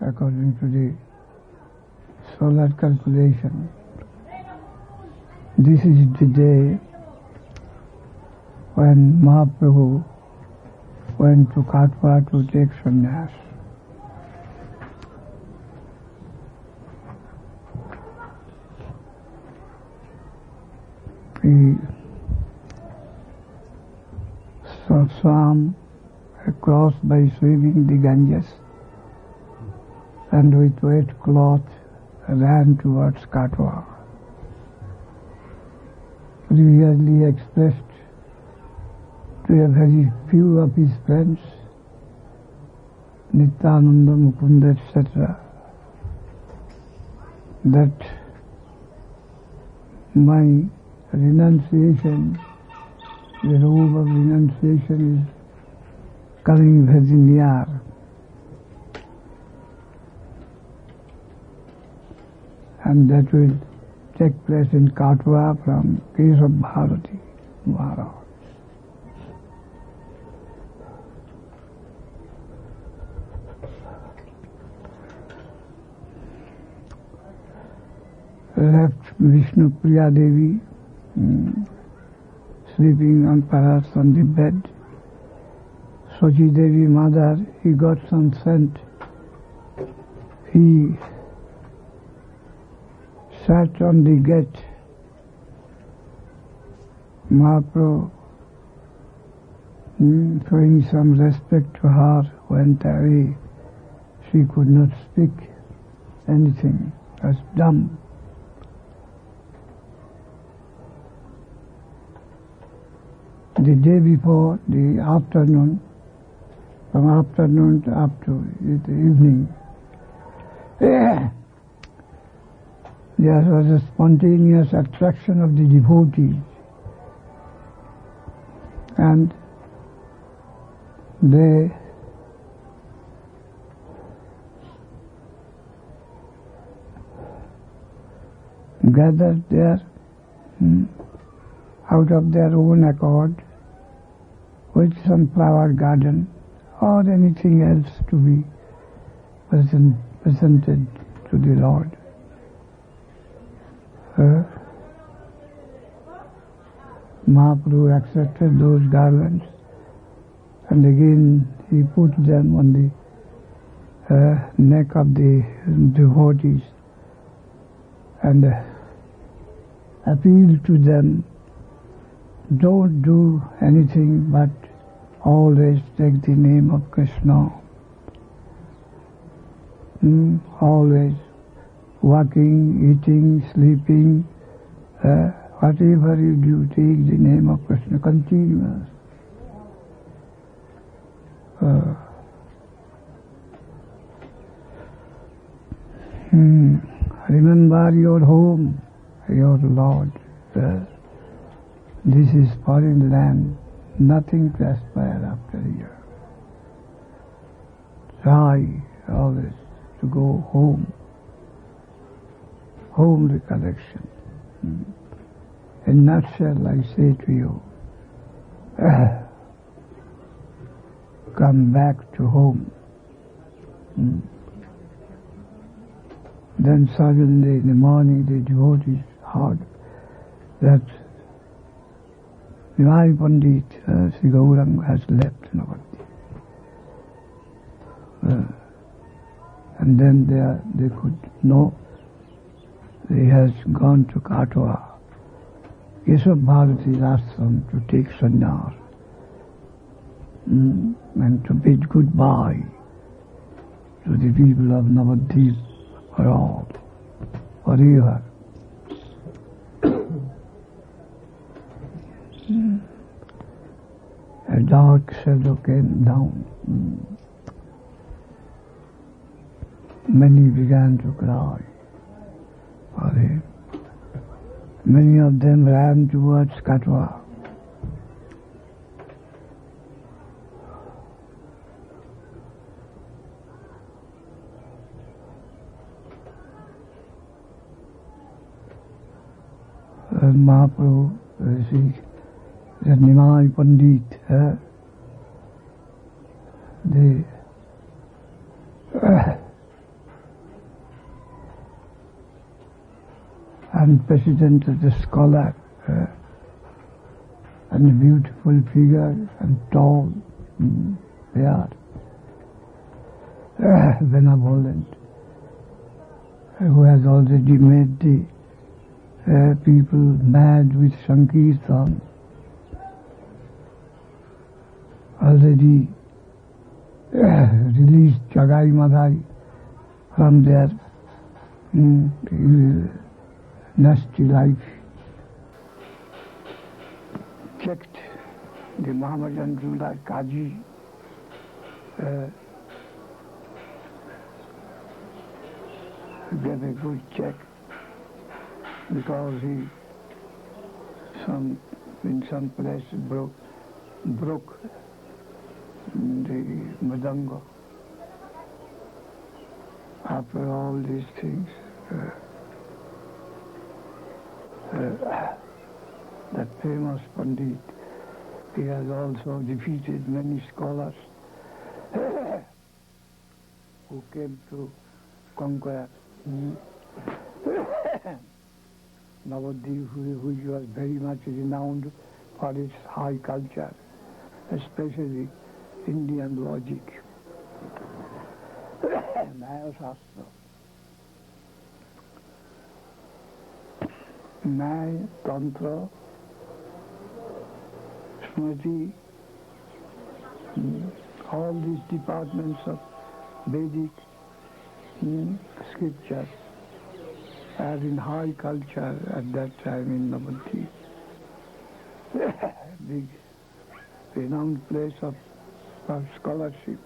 according to the solar calculation. This is the day when Mahaprabhu went to Katwa to take sannyas. He swam across by swimming the Ganges and with wet cloth ran towards Katwa. Previously expressed to a very few of his friends, Nityananda, Mukunda, etc., that my renunciation, the robe of renunciation is coming very near. And that will take place in Katwa from Keshav Bharati Maharaj. Left Vishnu Priya Devi sleeping on perhaps on the bed. Sochi Devi mother, he got some scent. He sat on the gate. Mahaprabhu, showing some respect to her, went away. She could not speak anything, was dumb. The day before, the afternoon, from afternoon to up to the evening, there was a spontaneous attraction of the devotees, and they gathered there out of their own accord, with some flower garden or anything else to be presented to the Lord. Mahaprabhu accepted those garlands, and again he put them on the neck of the devotees and appealed to them, don't do anything but always take the name of Krishna. Always walking, eating, sleeping, whatever you do, take the name of Krishna, continuous. Remember your home, your Lord. This is foreign land, nothing transpires after here. Try always to go home. Home recollection. In a nutshell, I say to you, come back to home. Then suddenly in the morning the devotees heard that Nimai Pandit, Sri Gauranga, has left Navadvip. And then they could know he has gone to Katwa, Keshav Bharati's ashram, to take sannyas and to bid goodbye to the people of Navadvip for all, forever. A dark shadow came down. Many began to cry for him. Many of them ran towards Katwa. And Mahaprabhu, the Nimai Pandit, unprecedented scholar, and a beautiful figure and tall, fair, benevolent, who has already made the people mad with Sankirtan, already released Jagai Madhai from their nasty life. Checked the Mohammedan ruler Qazi gave a good check because he in some place broke the Madango. After all these things, that famous Pandit, he has also defeated many scholars who came to conquer Navadvip, which was very much renowned for its high culture, especially Indian logic, Nyaya Shastra, Nyaya, Tantra, Smriti, all these departments of Vedic scriptures are in high culture at that time in Navadvip. Big renowned place of scholarship.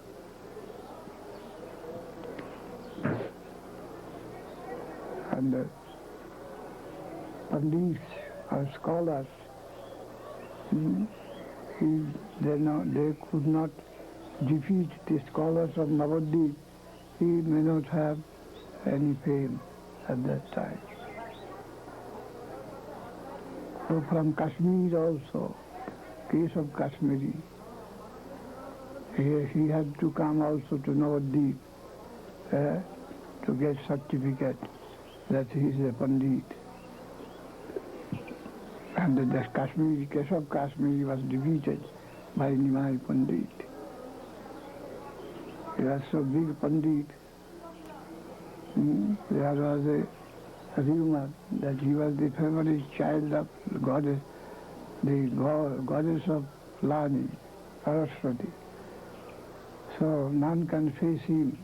And the Pandits or scholars, they could not defeat the scholars of Navadvip. He may not have any fame at that time. So from Kashmir also, Keshav Kashmiri, he had to come also to Navadvip to get certificate that he is a Pandit. And the Kashmiri, Keshav Kashmiri was defeated by Nimai Pandit. He was so big Pandit. There was a rumor that he was the favorite child of goddess, the goddess of learning, Saraswati. So none can face him.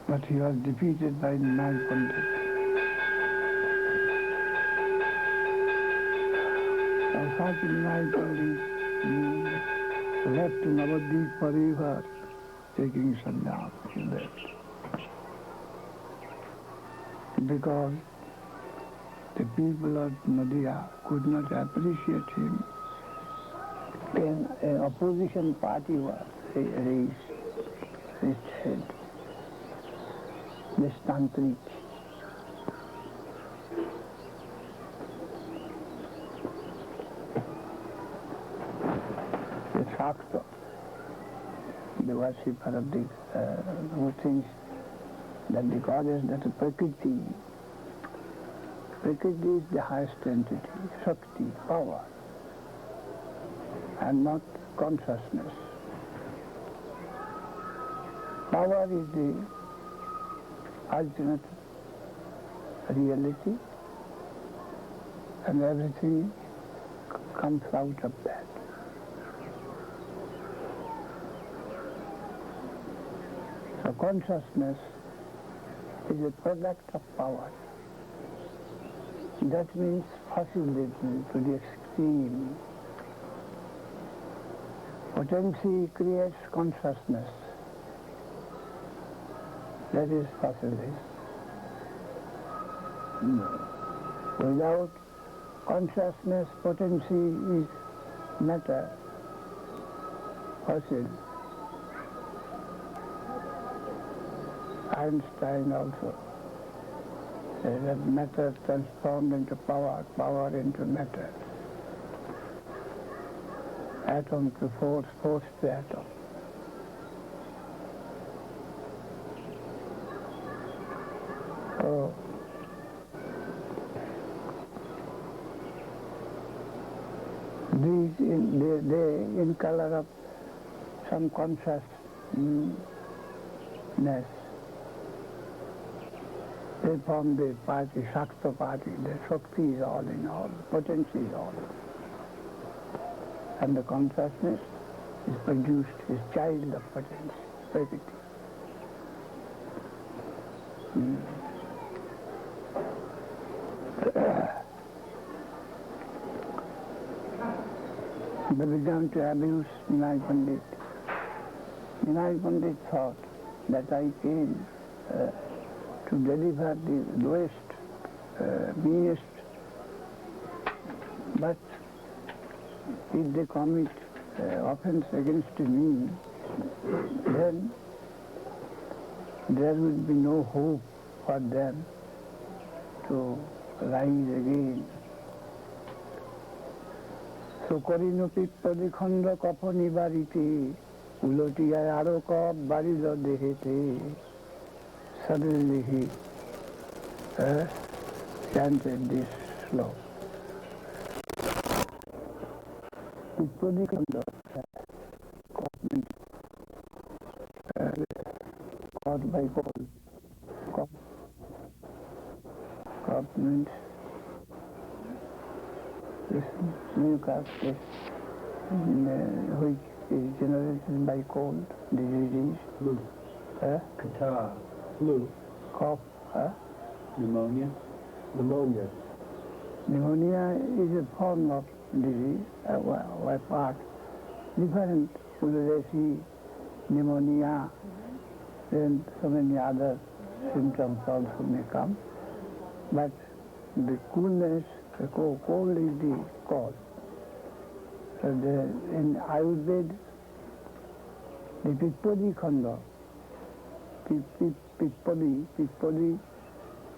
But he was defeated by Nimai Pandit. And such Nimai Pandit left Navadvip forever, taking sannyas. He left. Because the people of Nadia could not appreciate him. Then an opposition party was raised its head, this Tantric. The Shakta, the worshipper of the who thinks that the goddess, that the Prakriti is the highest entity, Shakti, power, and not consciousness. Power is the ultimate reality, and everything comes out of that. So consciousness is a product of power. That means facility to the extreme. Potency creates consciousness. That is facility. Without consciousness, potency is matter, fossil. Einstein also said that matter transformed into power, power into matter. Atom to force, force to atom. So in color of some consciousness. They form the party, Shakta party. The Shakti is all in all, potency is all. And the consciousness is produced, is child of potency, perfect. They began to abuse Vinay Pandit. Vinay Pandit thought that I came to deliver the lowest, meanest, but if they commit offense against me, then there will be no hope for them to rise again. So Korino Pippadi Khanda Kapani Bariti Ulotiya Aroka Barilo Dehete. Suddenly he chanted this slow. Pippadi Khanda caught by cold. Caught means this new caste which is generated by cold disease. Flu. Catarrh. Flu. Cough. Pneumonia. Pneumonia. Pneumonia is a form of disease, a part. Different Udadesi, pneumonia, then so many other symptoms also may come. But the coolness, the cold is the cause. So in Ayurveda, the Pippadi Khanda, Pippadi,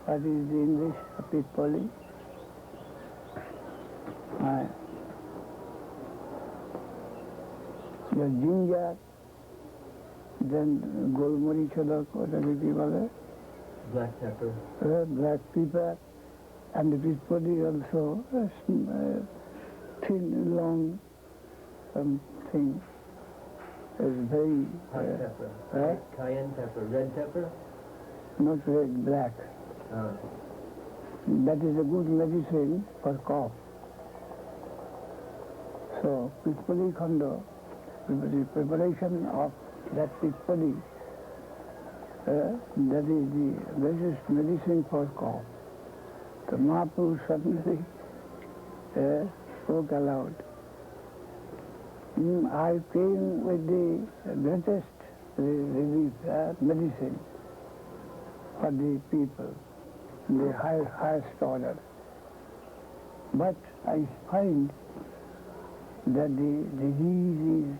what is the English of Pippadi? The ginger, then golmarichada, whatever people Black pepper. Black pepper, and the Pippadi also, thin, long, something is very... Hot pepper. Cayenne pepper. Red pepper? Not red, black. Oh. That is a good medicine for cough. So, Pippadi Khanda, the preparation of that Pippadi, that is the best medicine for cough. The Mahaprabhu suddenly spoke aloud. I came with the greatest relief, medicine for the people, the highest order. But I find that the disease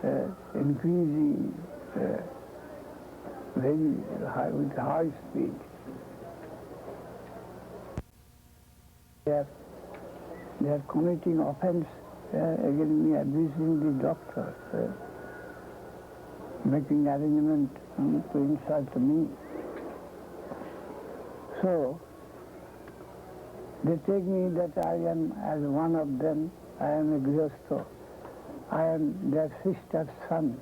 is increasing very high, with high speed. They are committing offense against me, abusing the doctor, making arrangement to insult me. So, they take me that I am as one of them, I am a Grihastha. I am their sister's son,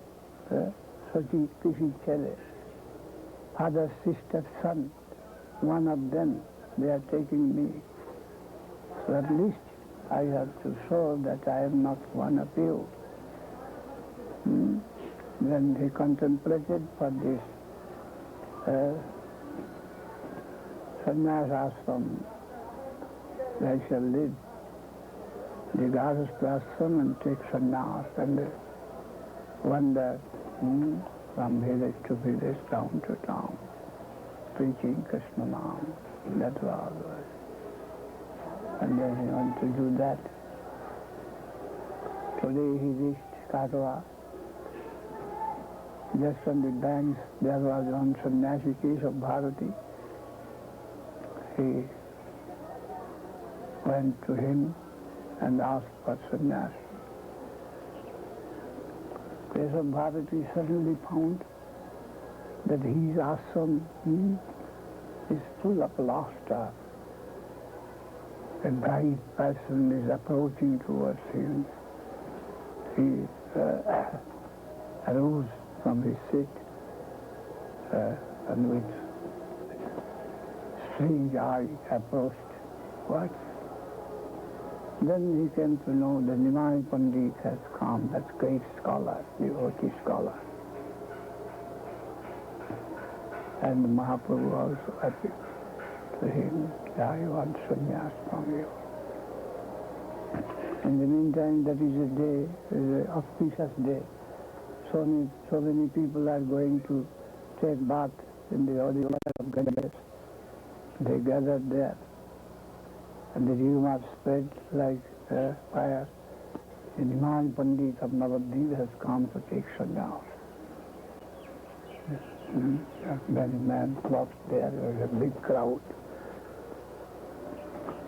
Sati Pishi Chele. Father's sister's son, one of them, they are taking me. So at least I have to show that I am not one of you. Then he contemplated for this sannyas ashram. I shall live the Grihastha ashram and take sannyas and wander from village to village, town to town, preaching Krishna Nam. That was. And then he wanted to do that. Today he reached Katwa. Just on the banks there was one sannyasi case of Bharati. He went to him and asked for sannyas. Case of Bharati suddenly found that his ashram is full of laughter. a bright person is approaching towards him. He arose from his seat and with strange eye approached. What? Then he came to know the Nimai Pandit has come, that great scholar, devotee scholar. And Mahaprabhu also appeared to him, I want sannyas from you. In the meantime, that is a day, an auspicious day. So many people are going to take bath in the auditorium of Ganges. They gathered there, and the rumor spread like fire. The Nimai Pandit of Navadvip has come to take sannyas. Many men flocked there. There was a big crowd.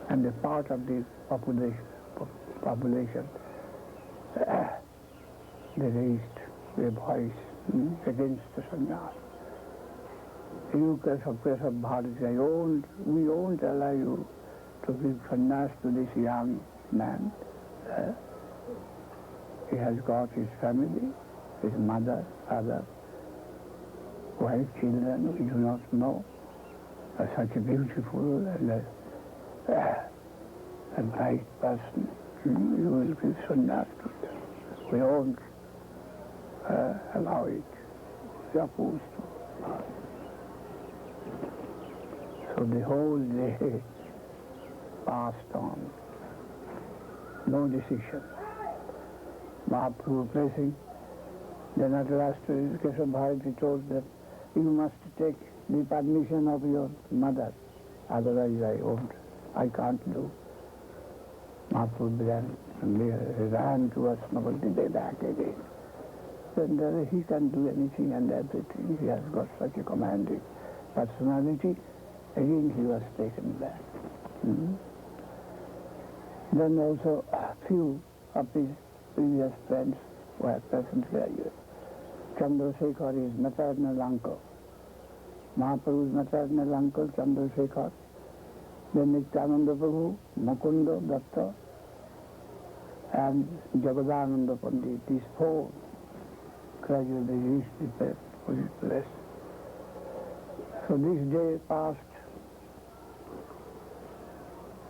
And a part of the population they raised their voice against the sannyas. You, Keshav Bharati, we won't allow you to give sannyas to this young man. He has got his family, his mother, father, wife, children, we do not know. Such a beautiful and bright person. You will give sannyas to them. We won't allow it. We are opposed to. So the whole day passed on. No decision. Mahaprabhu pressing. Then at last Keshav Bharati told that you must take the permission of your mother. Otherwise I can't do. Mahaprabhu ran towards Navadvip back again. Then he can do anything and everything. He has got such a commanding personality. Again he was taken back. Then also a few of his previous friends were present here. Chandrasekhar, his maternal uncle. Mahaprabhu's maternal uncle, Chandrasekhar. Then Nityananda Prabhu, Mukunda Datta, and Jagadananda Pandit. These four gradually reached the place. So this day passed.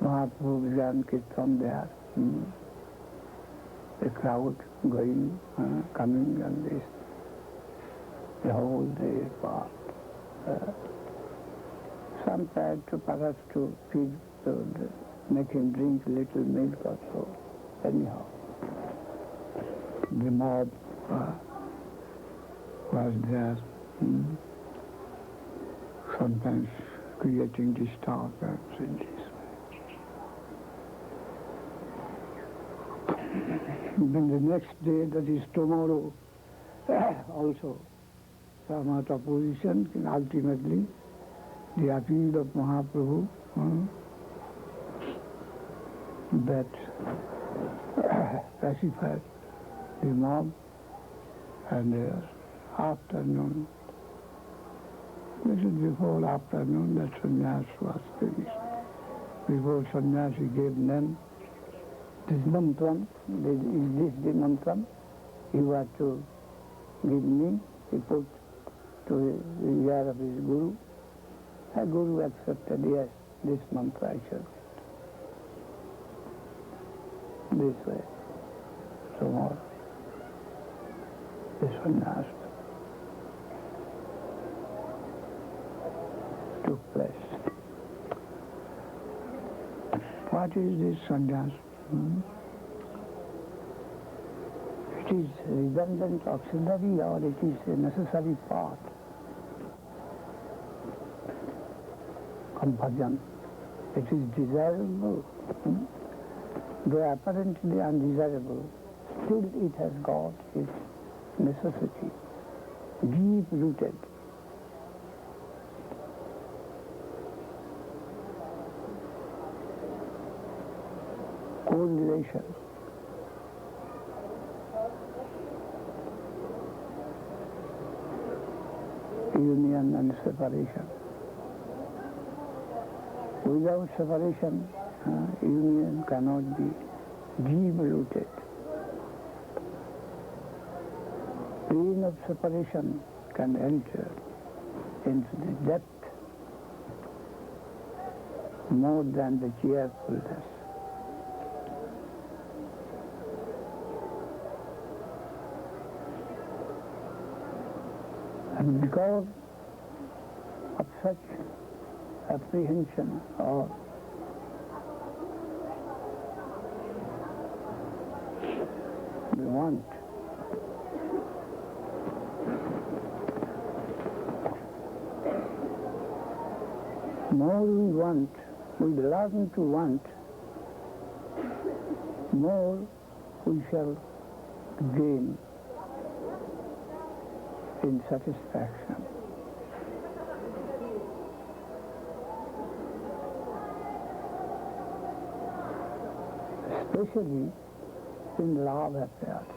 Mahaprabhu began Kirtan there. The crowd going, coming, and this. The whole day passed. Some tried to perhaps to feed, make him drink little milk or so. Anyhow, the mob was there, sometimes creating disturbance in this way. Then the next day, that is tomorrow, also somewhat opposition, and ultimately the appeal of Mahaprabhu that pacified the mob, and afternoon, little before afternoon, that sannyas was finished. Before sannyas he gave them this mantram, is this the mantram you are to give me? He put to the ear of his guru. The guru accepted, yes, this mantra I shall get. This way. Tomorrow. This sannyas took place. What is this sannyas? It is redundant auxiliary or it is a necessary part of bhajan. It is desirable. Though apparently undesirable, still it has got its necessity, deep-rooted. Correlation. Union and separation. Without separation, Union cannot be deep-rooted. Pain of separation can enter into the depth more than the cheerfulness. And because of such apprehension or the want, more we want, we learn to want, more we shall gain in satisfaction. Especially in love affairs.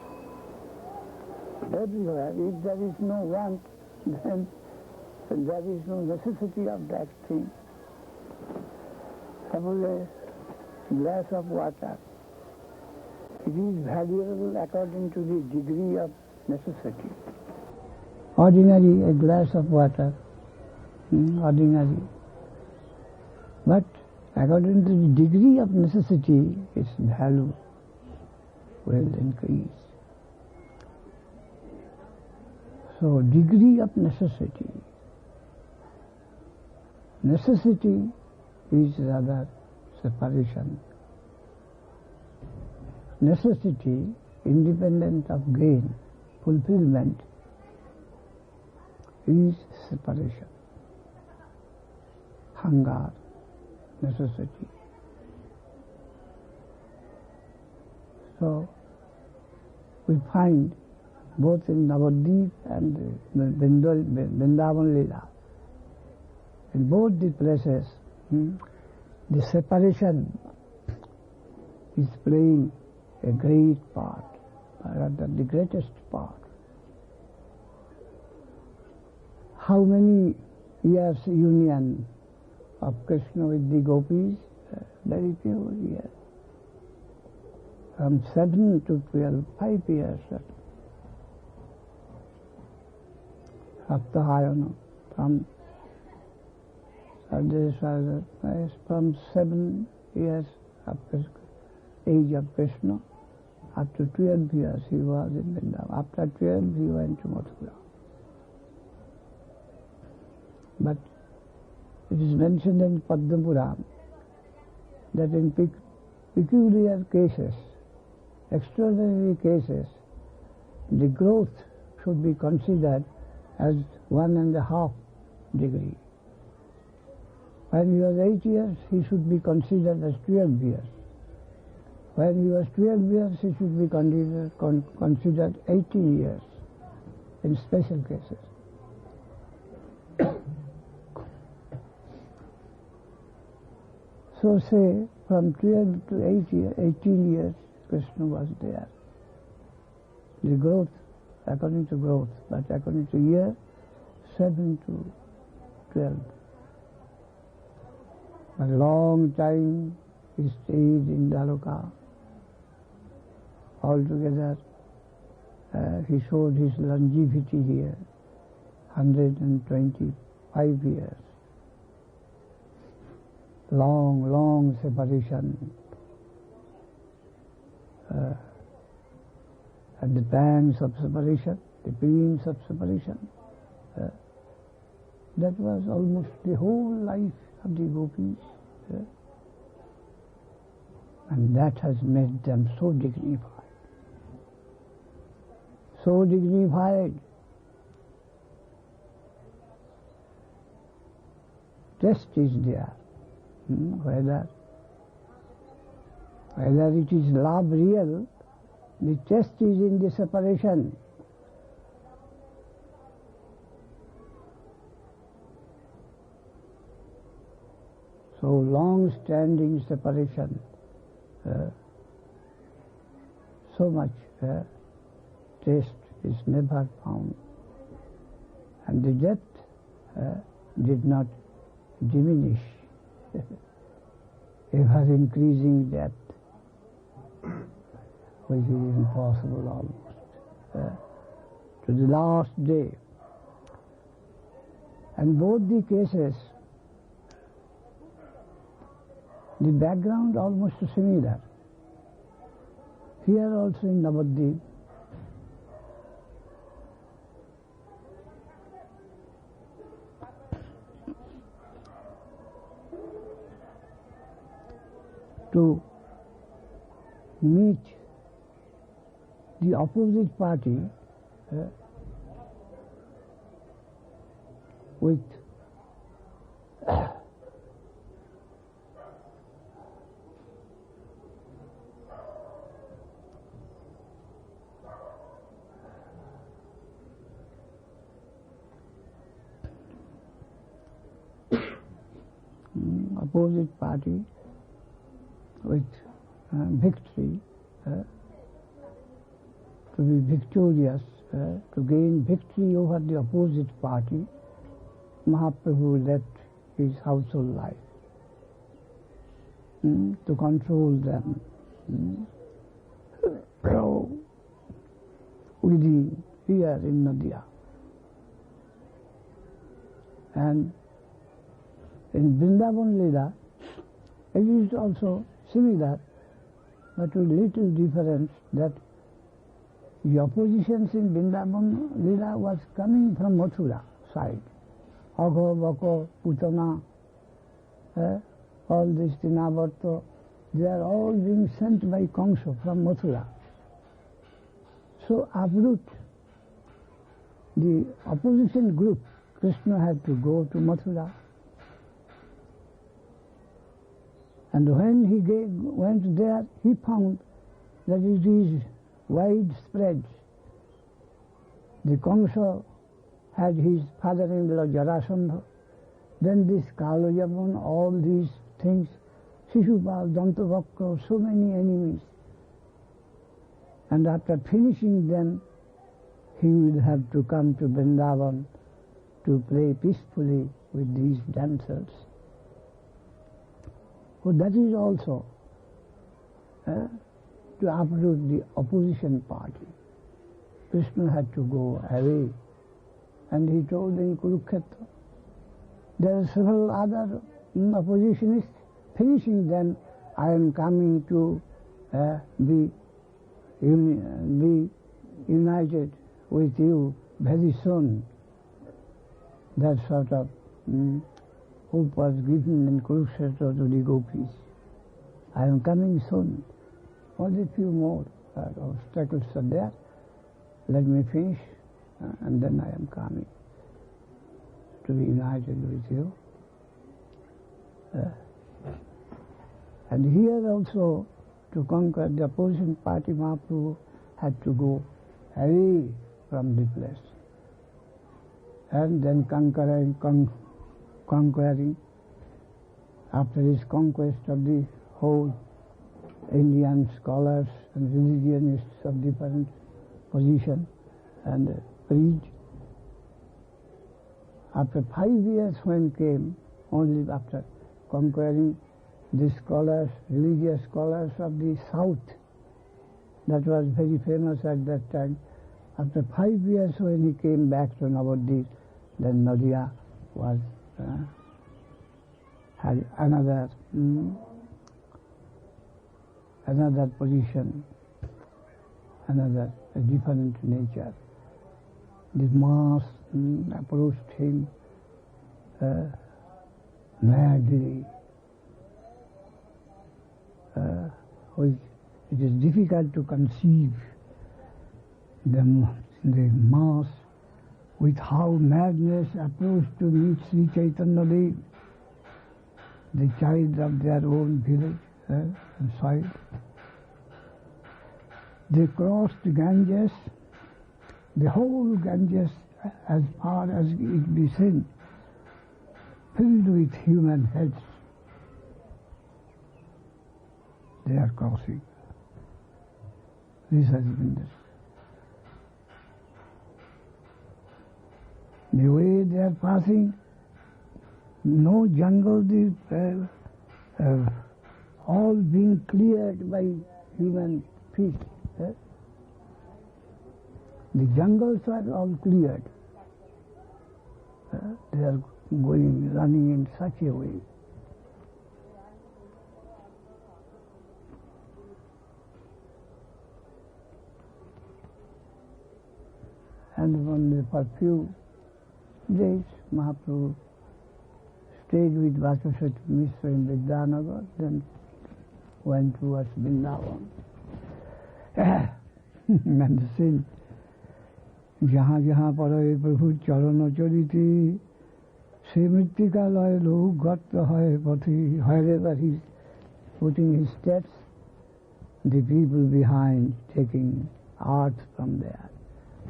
Everywhere, if there is no want, then there is no necessity of that thing. Suppose a glass of water, it is valuable according to the degree of necessity. Ordinary, a glass of water, ordinary. But according to the degree of necessity, its value will increase. So, degree of necessity. Necessity is rather separation. Necessity, independent of gain, fulfillment, is separation. Hunger, necessity. So, we find both in Navadvip and Vrindavan Leela, in both the places, the separation is playing a great part, rather the greatest part. How many years union of Krishna with the gopis? Very few years. From 7 to 12, 5 years. Saptahayana, from 7 years of age of Krishna, up to 12 years he was in Vrindavan. After 12 he went to Mathura. But it is mentioned in Padma Puran that in peculiar cases, extraordinary cases, the growth should be considered as 1.5 degree. When he was 8 years, he should be considered as 12 years. When he was 12 years, he should be considered 18 years in special cases. So say from 12 to 18 years, Krishna was there. The growth, according to growth, but according to year, 7 to 12. A long time he stayed in Dwaruka. Altogether, he showed his longevity here, 125 years. Long, long separation. At the pangs of separation, the pains of separation. That was almost the whole life of the gopis. And that has made them so dignified. So dignified. Test is there. Whether it is love real, the test is in the separation. So long-standing separation, so much taste is never found, and the depth did not diminish. ever increasing depth, which is impossible almost, to the last day. And both the cases, the background almost similar. Here also in Navadvip, to meet the opposite party with opposite party with victory, to be victorious, to gain victory over the opposite party. Mahaprabhu left his household life to control them within here in Nadia. And in Vrindavan Leela, it is also similar, but with little difference that the oppositions in Vrindavan Leela was coming from Mathura side. Agho, Bako, Putana, all this Tinavarta, they are all being sent by Kamsa from Mathura. So uproot the opposition group, Krishna had to go to Mathura. And when he went there, he found that it is widespread. The Kamsa had his father-in-law Jarasandha, then this Kalayavan, all these things, Shishupal, Dantavakra, so many enemies. And after finishing them, he will have to come to Vrindavan to play peacefully with these dancers. So that is also to uproot the opposition party. Krishna had to go away. And he told in Kurukshetra, there are several other oppositionists. Finishing them, I am coming to be united with you very soon. That sort of hope was given in Kurukshetra to the gopis. I am coming soon. Only a few more obstacles are there. Let me finish, and then I am coming to be united with you. And here also, to conquer the opposition party, Mahaprabhu had to go away from the place. And then conquering, after his conquest of the whole Indian scholars and religionists of different position and creed, after 5 years when came, only after conquering the scholars, religious scholars of the south, that was very famous at that time. After 5 years when he came back to Navadvip, then Nadia was had another position, another different nature. The mass approached him madly. It is difficult to conceive the mass with how madness approached to meet Sri Chaitanya Dev, the child of their own village and soil. They crossed Ganges, the whole Ganges as far as it be seen, filled with human heads. They are crossing. This has been this. The way they are passing, no jungle, the all being cleared by human feet. Eh? The jungles are all cleared. They are running in such a way. And only for a few days, Mahaprabhu stayed with Vasavasati Mishra in Vidyanagar, then went towards Vrindavan. And the same, जहाँ जहाँ पर प्रभु चरण चरिति से मृत्तिका लय लोग गत है पथि, wherever he is putting his steps, the people behind taking earth from there,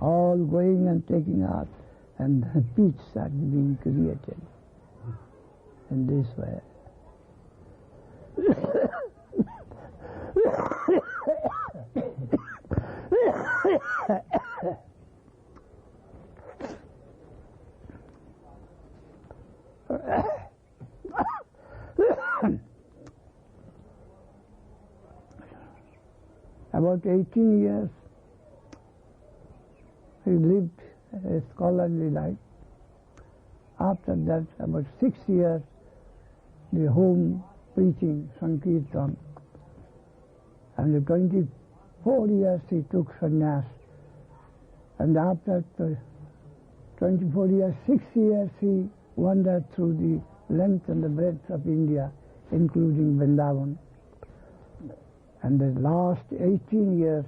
all going and taking earth, and the pits are being created in this way. About 18 years he lived a scholarly life. After that, about 6 years, the home preaching, Sankirtan. And the 24 years he took sannyas. And after 24 years, 6 years he wandered through the length and the breadth of India, including Vrindavan. And the last 18 years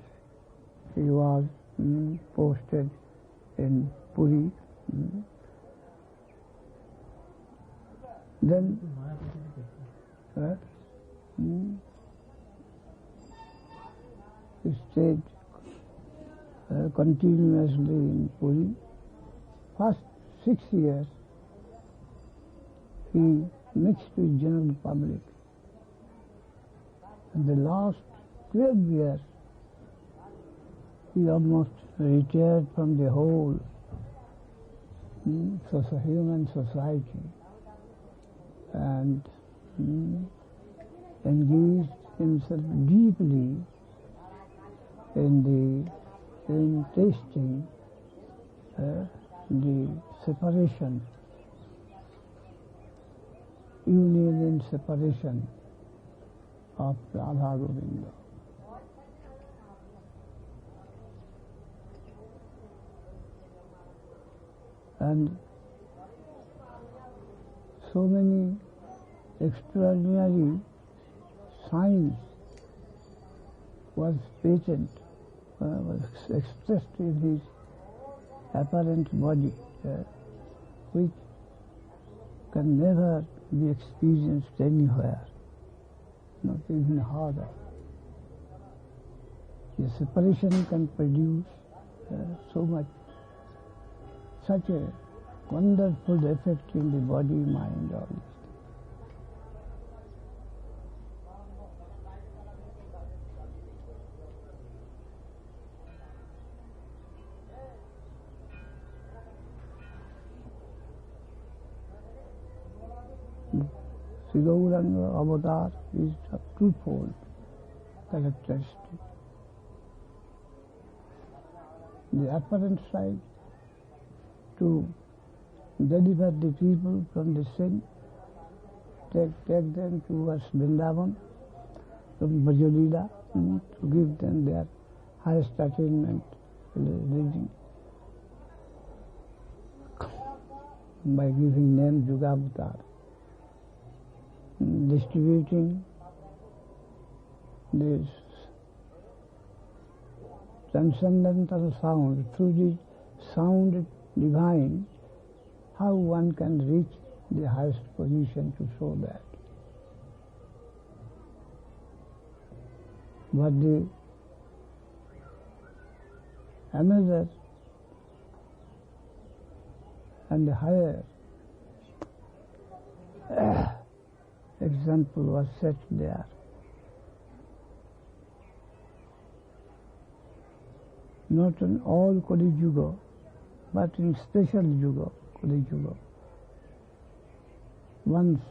he was posted in Puri. Then he stayed continuously in Puri. First 6 years he mixed with general public. And the last 12 years he almost retired from the whole human society and engaged himself deeply in tasting the separation, union in separation of Radha Govinda. And so many extraordinary signs was patent, was expressed in his apparent body, which can never be experienced anywhere, not even heard of. The separation can produce so much, such a wonderful effect in the body, mind, all this. Sri Gauranga avatar is a twofold characteristic. The apparent side, to deliver the people from the sin, take them towards Vrindavan, from Brajalila, to give them their highest attainment, living, by giving name Jugavatar, distributing this transcendental sound through the sound divine, how one can reach the highest position to show that. But another and the higher example was set there. Not in all Kali Yuga, but in special Yuga, Kali Yuga. Once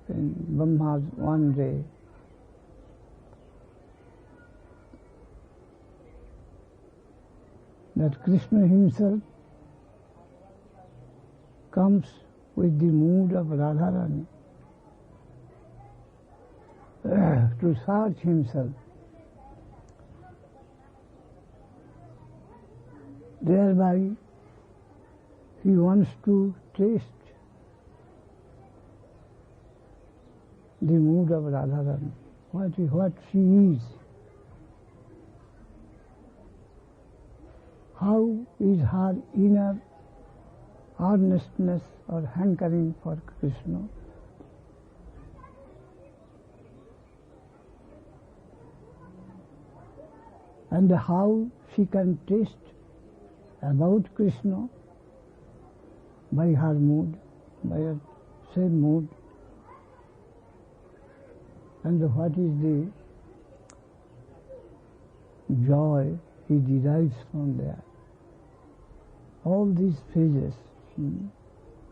in Brahma's one day, that Krishna himself comes with the mood of Radharani to search himself. Thereby he wants to taste the mood of Radharani, what she is. How is her inner earnestness or hankering for Krishna? And how she can taste about Krishna by her mood, by her same mood, and what is the joy he derives from there. All these phases,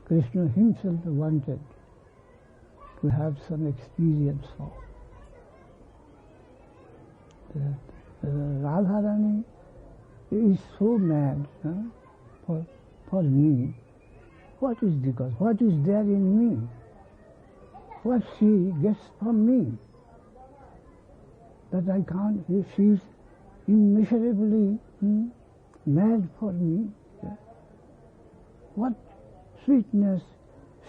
Krishna himself wanted to have some experience of. Radharani is so mad for me. What is the cause? What is there in me? What she gets from me? That I can't, she is immeasurably mad for me. What sweetness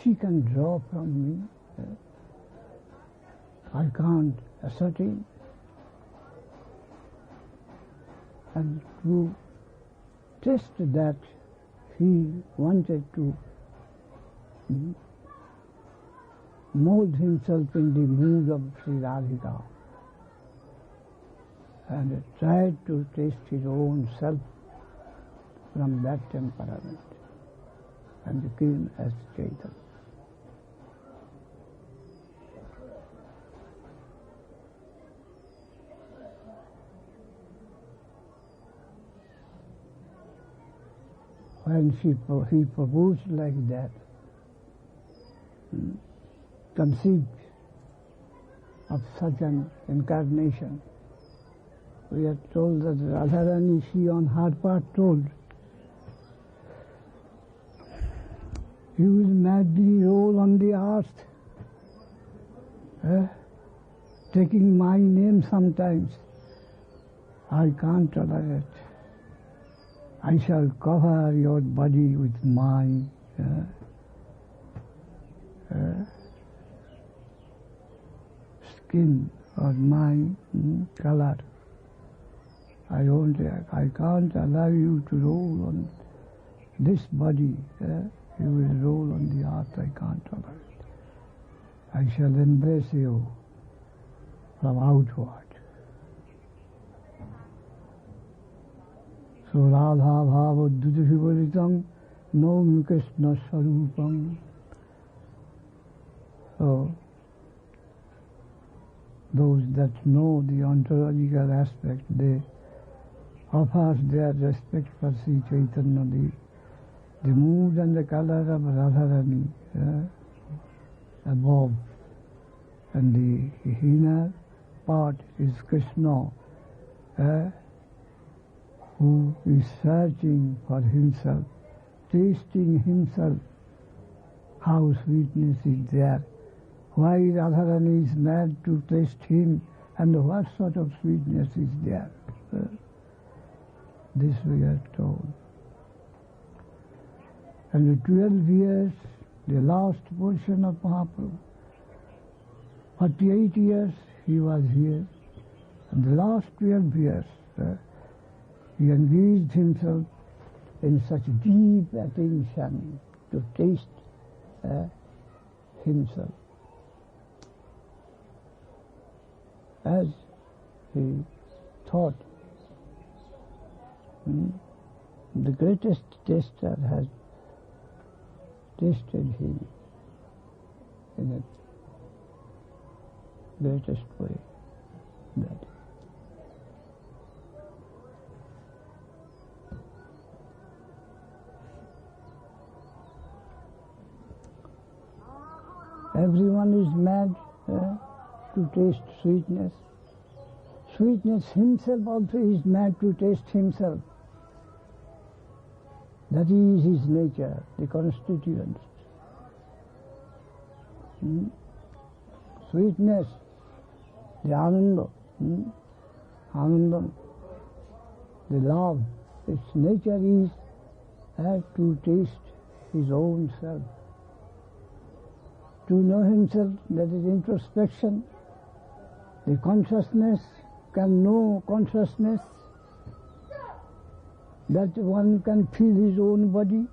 she can draw from me, I can't ascertain. And to test that, he wanted to mold himself in the mood of Sri Radhika and tried to taste his own self from that temperament and became as Chaitanya. When he proposed like that, conceived of such an incarnation, we are told that Radharani, she on her part told, "You will madly roll on the earth, taking my name sometimes. I can't tolerate. I shall cover your body with my skin or my color. I can't allow you to roll on this body. You will roll on the earth. I can't tolerate. I shall embrace you from outward." So Radha Bhava Dudhivaritam Nom Krishna Sarupam. So those that know the ontological aspect, they offer their respect for Sri Chaitanya, the mood and the color of Radharani above, and the inner part is Krishna, who is searching for himself, tasting himself, how sweetness is there, why Radharani is mad to taste him, and what sort of sweetness is there. This we are told. And the 12 years, the last portion of Mahaprabhu, 48 years he was here, and the last 12 years he engaged himself in such deep attention to taste himself, as he thought the greatest taster has tasted him in a greatest way. That everyone is mad to taste sweetness. Sweetness himself also is mad to taste himself. That is his nature, the constituents. Sweetness, the ananda, anandam, the love. Its nature is to taste his own self. To know himself, that is introspection. The consciousness can know consciousness, that one can feel his own body.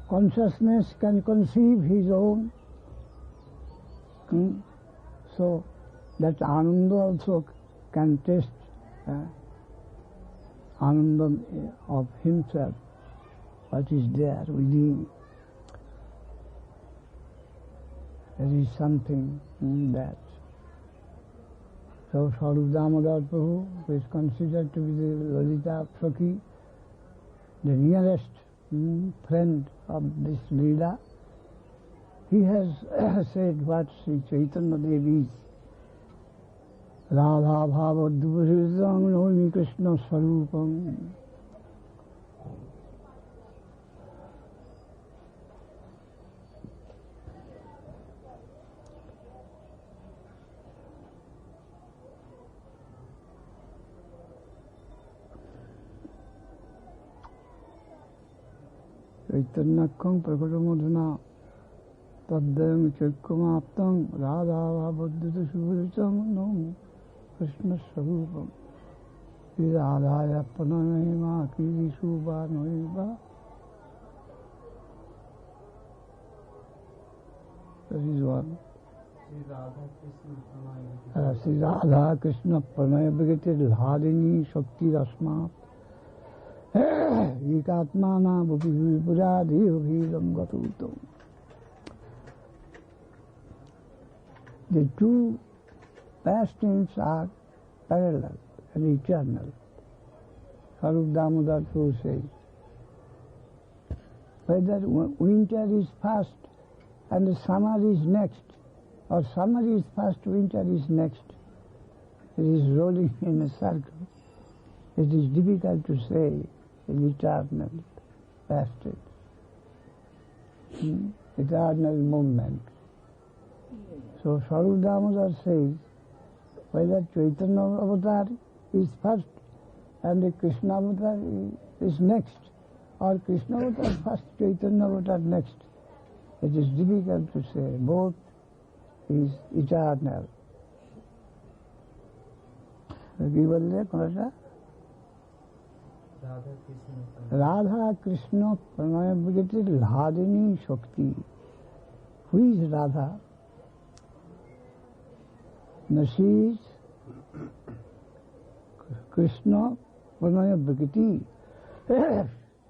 Consciousness can conceive his own. So that Ananda also can taste Anandam of himself, what is there within. There is something in that. So Swarup Damodar Prabhu, who is considered to be the Lalita Sakhi, the nearest friend of this Leela, he has said what Sri Chaitanya Devi is. Radha bhavadvajam nomi Krishna swarupam. Chaitanyakam prakatamodhana taddayam chakkamaptam radha bhavadvajam shubhritam nomi Krishna swarupam. Radhaya panamema kiri subha noiva. That is one. Sri Radha Krishna Pranaya Bhagati Ladini Shakti Rasmat Ekatmana Bhupi Vipura Devabhidam Gatutam. The two pastimes are parallel and eternal. Swarup Damodar Prabhu says, whether winter is first and the summer is next, or summer is first, winter is next, it is rolling in a circle. It is difficult to say in eternal pastime, eternal movement. So Swarup Damodar says, whether Chaitanya Avatar is first and the Krishna Avatar is next, or Krishna Avatar first, Chaitanya Avatar next, it is difficult to say. Both is eternal. Radha Krishna Pranaya Bhagati Ladini Shakti. Who is Radha? No, she is Krishna Pranaya Bhagati.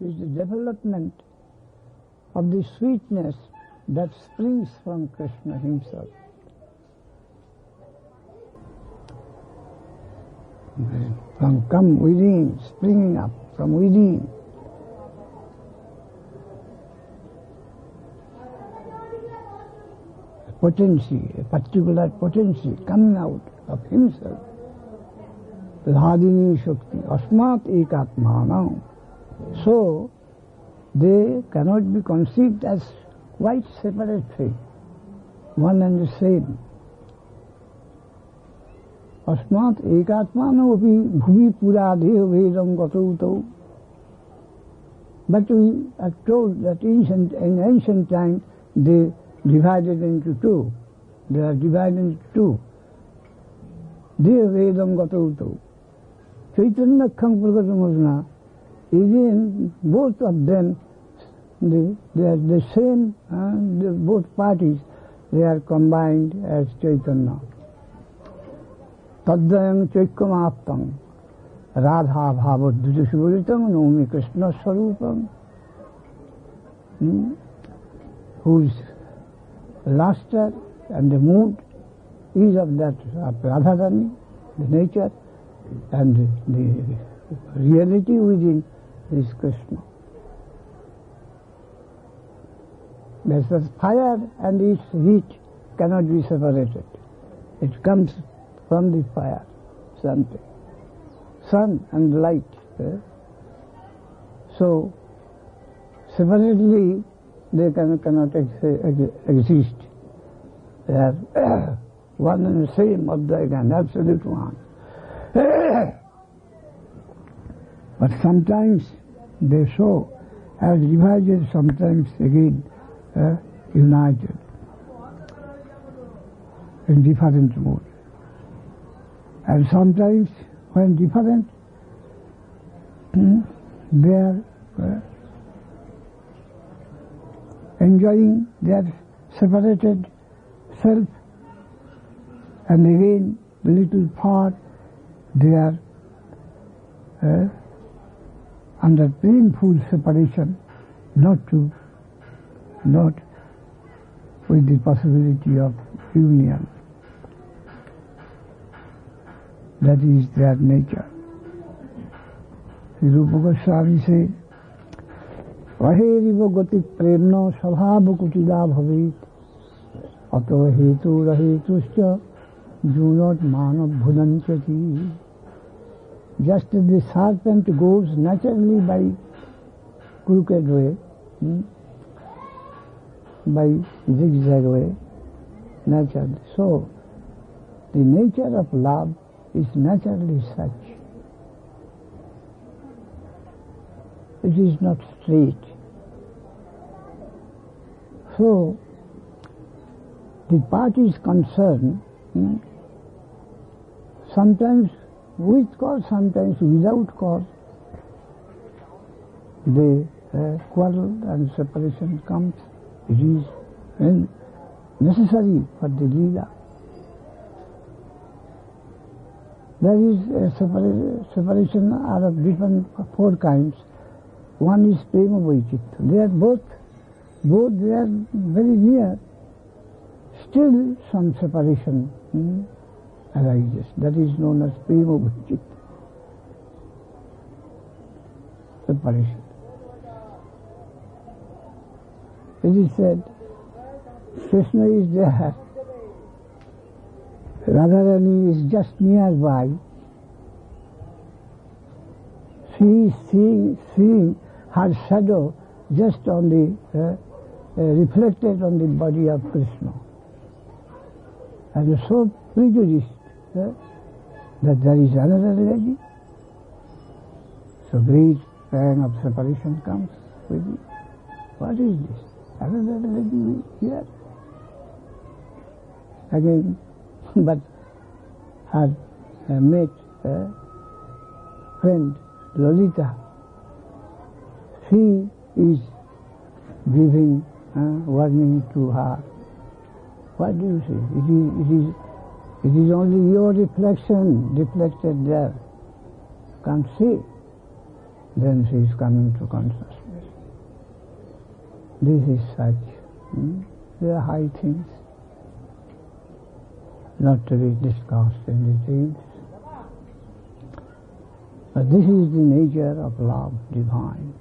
Is the development of the sweetness that springs from Krishna himself. From come within, springing up from within. A potency, a particular potency coming out of himself. Ladini Shakti, Asmat Ekatmanam. So, they cannot be conceived as quite separate things, one and the same. Asmat ekatmanopi bhuvi puradhe vedam gatauto. But we are told that in ancient times they divided into two. They are divided into two. Deha vedam gatauto. Chaitanya Prakatamodhana. Again, both of them, they are the same, both parties, they are combined as Chaitanya. Taddayam Chaikamaptam Radha Bhavadvajashubhritam Nomi Krishna Swarupam. Whose luster and the mood is of that of Radharani, the nature, and the reality within is Krishna. There's the fire and its heat cannot be separated. It comes from the fire, sun and light. So separately they cannot exist. They are one and the same object and absolute one. But sometimes they show as divided, sometimes again united in different modes. And sometimes when different, they are enjoying their separated self, and again the little part they are under painful separation, not with the possibility of union. That is their nature. Rupa Goswami says, Vaheriva gati premno svabha kutila bhavit ato hetu rahetuscha junot manav bhudanchati. Just as the serpent goes naturally by crooked way, by zigzag way, naturally. So, the nature of love is naturally such. It is not straight. So, the parties concerned, sometimes with cause, sometimes without cause, they quarrel and separation comes. It is necessary for the Leela. There is a separation are of different four kinds. One is prema vaichikta. They are both they are very near. Still some separation arises. That is known as prema vaichikta. Separation. It is said, Krishna is there, Radharani is just nearby. She is seeing her shadow just on the reflected on the body of Krishna, and so prejudiced that there is another lady. So great pang of separation comes with it. What is this? Another lady here. Again, but her mate, friend, Lolita, she is giving warning to her. What do you say? It is only your reflection reflected there. Can't see. Then she is coming to consciousness. This is such. They are high things, not to be discussed in details. But this is the nature of love divine.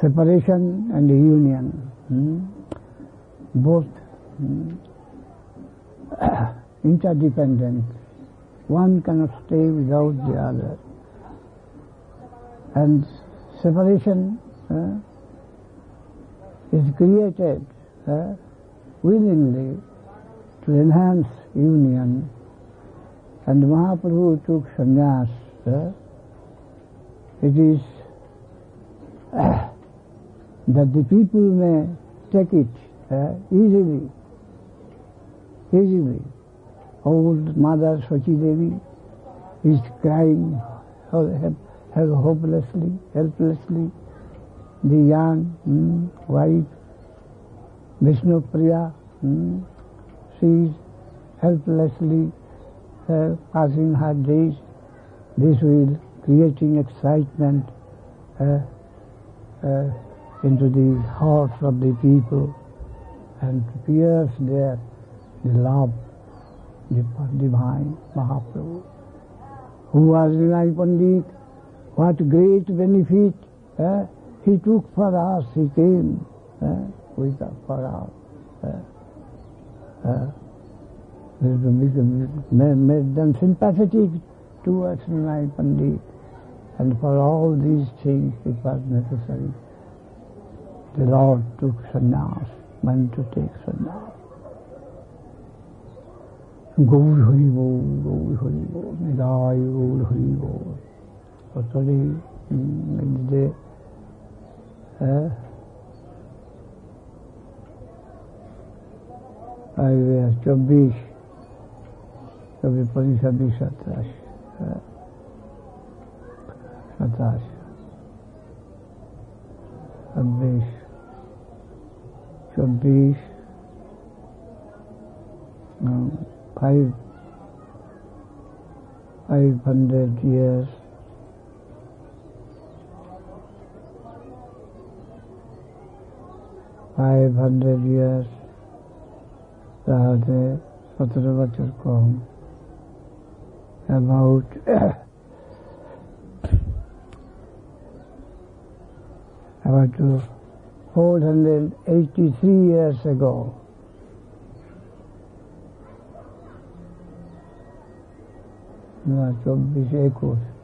Separation and union, both interdependent. One cannot stay without the other. And separation is created willingly to enhance union. And Mahaprabhu took sannyas. It is that the people may take it easily. Old Mother Sachi Devi is crying helplessly. The young wife Vishnu Priya, she is helplessly passing her days. This will creating excitement into the hearts of the people and pierce the love, the divine Mahaprabhu. Who was Nilai Pandit? What great benefit he took for us. He came for us. Made them sympathetic towards Nilai Pandit. And for all these things it was necessary the Lord took sannyas, went to take sannyas. Gaur Hari Bol, Gaur Hari Bol, Nidai Gaur Hari Bol. But only in the day, I was 24, 25, 26, 27, 26, 24, 500 years, 500 years, रहते 17 बच्चों को हम about 483 years ago. No,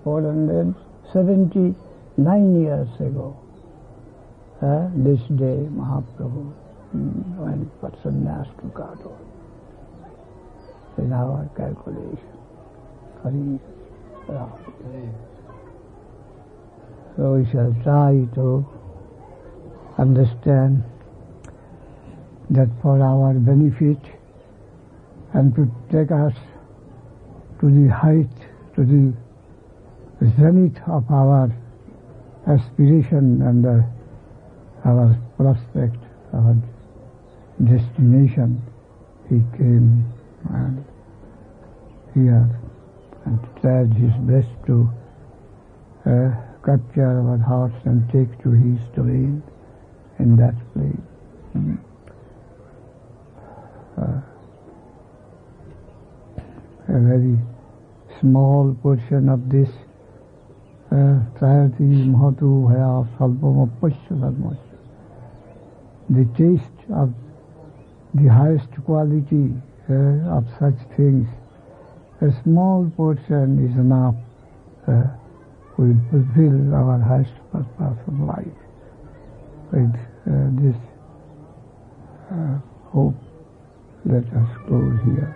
479 years ago. This day, Mahaprabhu went for sannyas to Kato. In our calculation. Hari Ram. So we shall try to understand that for our benefit and to take us to the height, to the zenith of our aspiration and our prospect, our destination, he came and here and tried his best to capture our hearts and take to his domain in that place. A very small portion of this Trayati Mahatu Haya Salpam Apashya Dharmasya. The taste of the highest quality of such things, a small portion is enough will fulfill our highest purpose of life. With this hope, let us close here.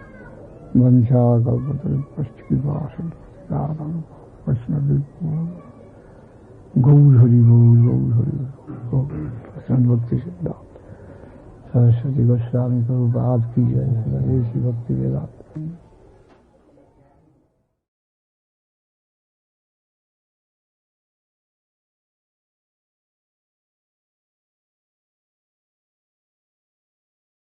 Vansha Kalpataru Pashchivasan Radham Vaishnavi Gaur Hari Bol, Gaur Hari Bol, Prasanna Bhakti Siddhanta Saraswati Goswami Prabhupada ki jai, Ganesh Bhakti Vedanta.